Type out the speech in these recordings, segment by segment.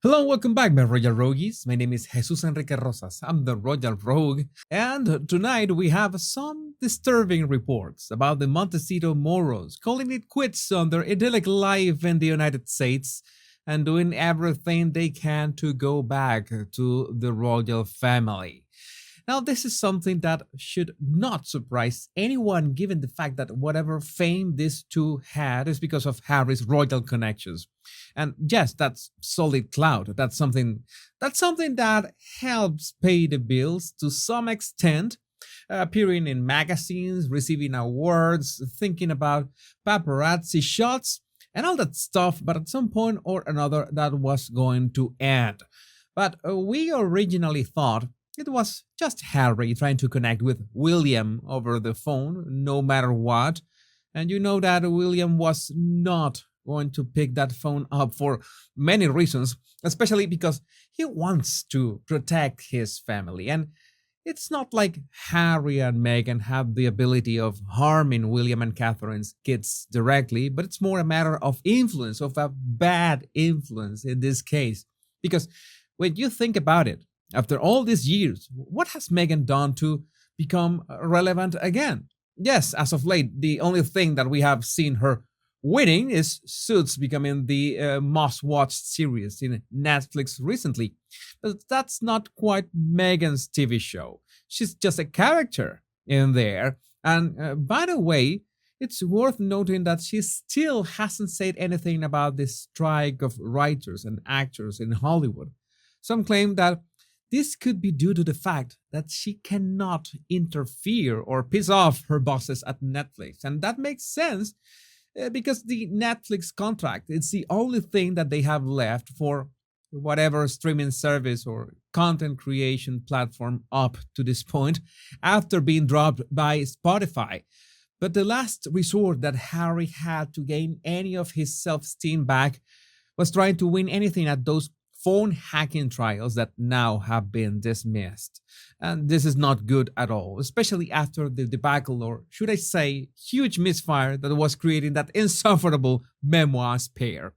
Hello, welcome back, my Royal Rogues. My name is Jesus Enrique Rosas. I'm the Royal Rogue, and tonight we have some disturbing reports about the Montecito Moros calling it quits on their idyllic life in the United States and doing everything they can to go back to the royal family. Now, this is something that should not surprise anyone given the fact that whatever fame these two had is because of Harry's royal connections. And yes, that's solid clout. That's something that helps pay the bills to some extent, appearing in magazines, receiving awards, thinking about paparazzi shots, and all that stuff, but at some point or another that was going to end. But we originally thought it was just Harry trying to connect with William over the phone, no matter what. And you know that William was not going to pick that phone up for many reasons, especially because he wants to protect his family. And it's not like Harry and Meghan have the ability of harming William and Catherine's kids directly, but it's more a matter of influence, of a bad influence in this case. Because when you think about it, after all these years, what has Meghan done to become relevant again? Yes, as of late, the only thing that we have seen her winning is Suits becoming the most watched series in Netflix recently. But that's not quite Meghan's TV show. She's just a character in there. And by the way, it's worth noting that she still hasn't said anything about the strike of writers and actors in Hollywood. Some claim that this could be due to the fact that she cannot interfere or piss off her bosses at Netflix. And that makes sense because the Netflix contract is the only thing that they have left for whatever streaming service or content creation platform up to this point after being dropped by Spotify. But the last resort that Harry had to gain any of his self esteem back was trying to win anything at those phone hacking trials that now have been dismissed. And this is not good at all, especially after the debacle, or should I say, huge misfire that was creating that insufferable memoirs pair.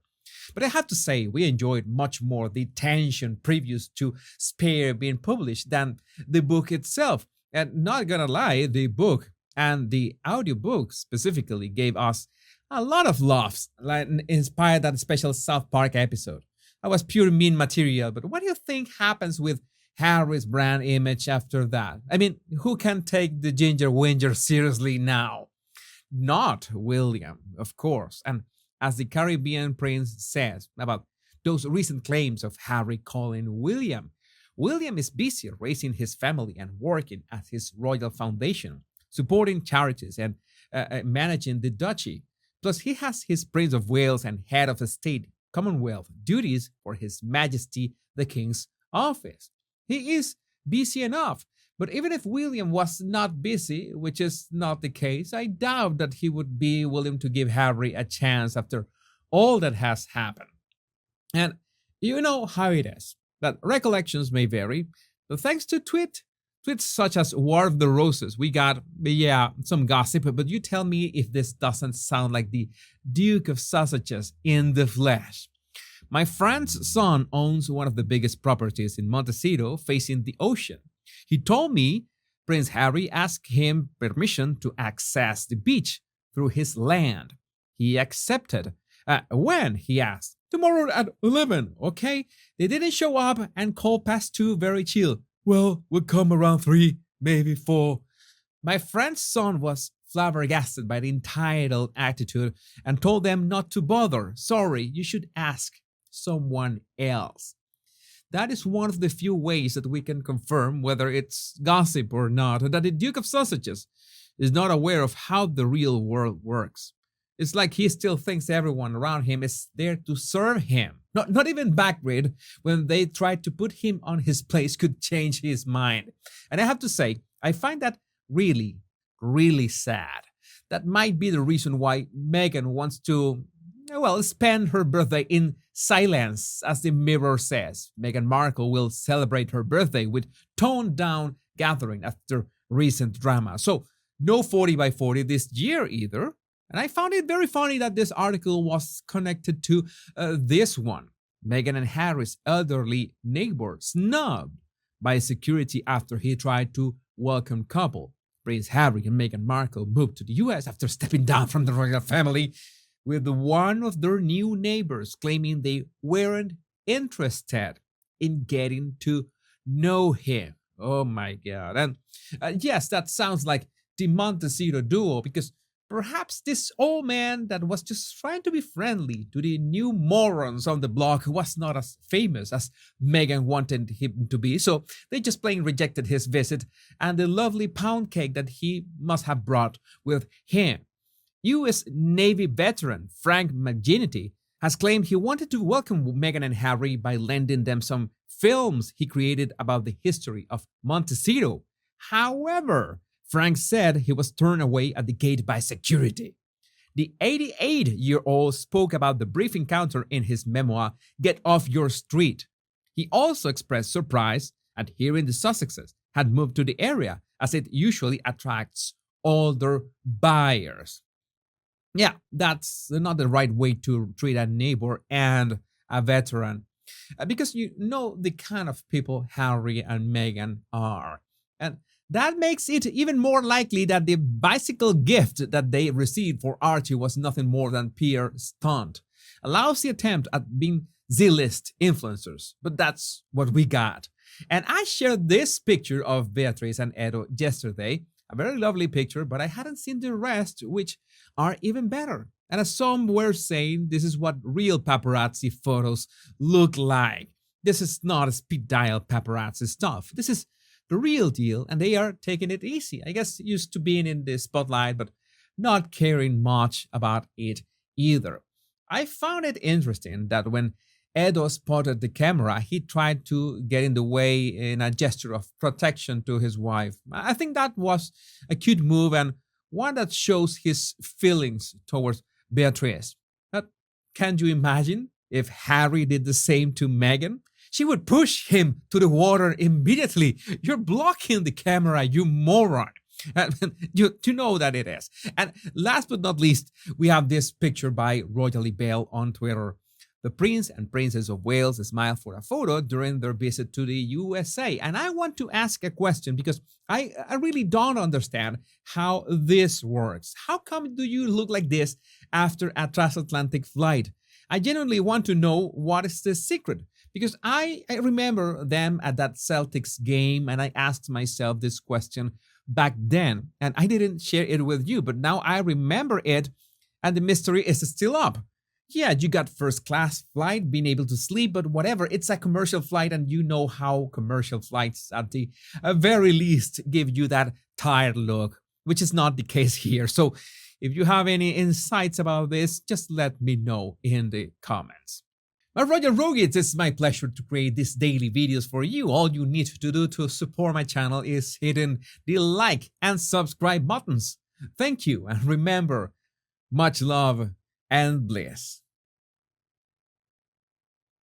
But I have to say, we enjoyed much more the tension previous to Spare being published than the book itself. And not gonna lie, the book and the audiobook specifically gave us a lot of laughs, like inspired that special South Park episode. That was pure mean material, but what do you think happens with Harry's brand image after that? I mean, who can take the Ginger Winger seriously now? Not William, of course. And as the Caribbean prince says about those recent claims of Harry calling William, William is busy raising his family and working at his royal foundation, supporting charities and managing the duchy. Plus, he has his Prince of Wales and head of state Commonwealth duties for His Majesty the King's office. He is busy enough, but even if William was not busy, which is not the case, I doubt that he would be willing to give Harry a chance after all that has happened. And you know how it is, that recollections may vary, but thanks to tweets such as War of the Roses, we got, yeah, some gossip, but you tell me if this doesn't sound like the Duke of Sausages in the flesh. My friend's son owns one of the biggest properties in Montecito facing the ocean. He told me Prince Harry asked him permission to access the beach through his land. He accepted. When? He asked. Tomorrow at 11, okay? They didn't show up and called past 2 very chill. Well, we'll come around 3, maybe 4. My friend's son was flabbergasted by the entitled attitude and told them not to bother. Sorry, you should ask someone else. That is one of the few ways that we can confirm whether it's gossip or not, that the Duke of Sausages is not aware of how the real world works. It's like he still thinks everyone around him is there to serve him. Not even Backgrid, when they tried to put him on his place, could change his mind. And I have to say, I find that really, really sad. That might be the reason why Meghan wants to, well, spend her birthday in silence, as the Mirror says. Meghan Markle will celebrate her birthday with toned down gathering after recent drama. So, no 40 by 40 this year either. And I found it very funny that this article was connected to this one. Meghan and Harry's elderly neighbor snubbed by security after he tried to welcome couple. Prince Harry and Meghan Markle moved to the US after stepping down from the royal family, with one of their new neighbors claiming they weren't interested in getting to know him. Oh my God. And yes, that sounds like the Montecito duo, because perhaps this old man that was just trying to be friendly to the new morons on the block was not as famous as Meghan wanted him to be, so they just plain rejected his visit and the lovely pound cake that he must have brought with him. U.S. Navy veteran Frank McGinnity has claimed he wanted to welcome Meghan and Harry by lending them some films he created about the history of Montecito. However, Frank said he was turned away at the gate by security. The 88-year-old spoke about the brief encounter in his memoir, Get Off Your Street. He also expressed surprise at hearing the Sussexes had moved to the area, as it usually attracts older buyers. Yeah, that's not the right way to treat a neighbor and a veteran, because you know the kind of people Harry and Meghan are. And that makes it even more likely that the bicycle gift that they received for Archie was nothing more than pure stunt. A lousy attempt at being Z-list influencers, but that's what we got. And I shared this picture of Beatrice and Edo yesterday, a very lovely picture, but I hadn't seen the rest, which are even better. And as some were saying, this is what real paparazzi photos look like. This is not a speed dial paparazzi stuff. This is the real deal, and they are taking it easy. I guess used to being in the spotlight, but not caring much about it either. I found it interesting that when Edo spotted the camera, he tried to get in the way in a gesture of protection to his wife. I think that was a cute move and one that shows his feelings towards Beatrice. But can you imagine if Harry did the same to Meghan? She would push him to the water immediately. You're blocking the camera, you moron. You know that it is. And last but not least, we have this picture by Royally Bell on Twitter. The Prince and Princess of Wales smiled for a photo during their visit to the USA. And I want to ask a question because I really don't understand how this works. How come do you look like this after a transatlantic flight? I genuinely want to know what is the secret. Because I remember them at that Celtics game and I asked myself this question back then and I didn't share it with you, but now I remember it and the mystery is still up. Yeah, you got first class flight, being able to sleep, but whatever, it's a commercial flight and you know how commercial flights at the very least give you that tired look, which is not the case here. So if you have any insights about this, just let me know in the comments. Roger Rogic, it's my pleasure to create these daily videos for you. All you need to do to support my channel is hitting the like and subscribe buttons. Thank you, and remember, much love and bliss.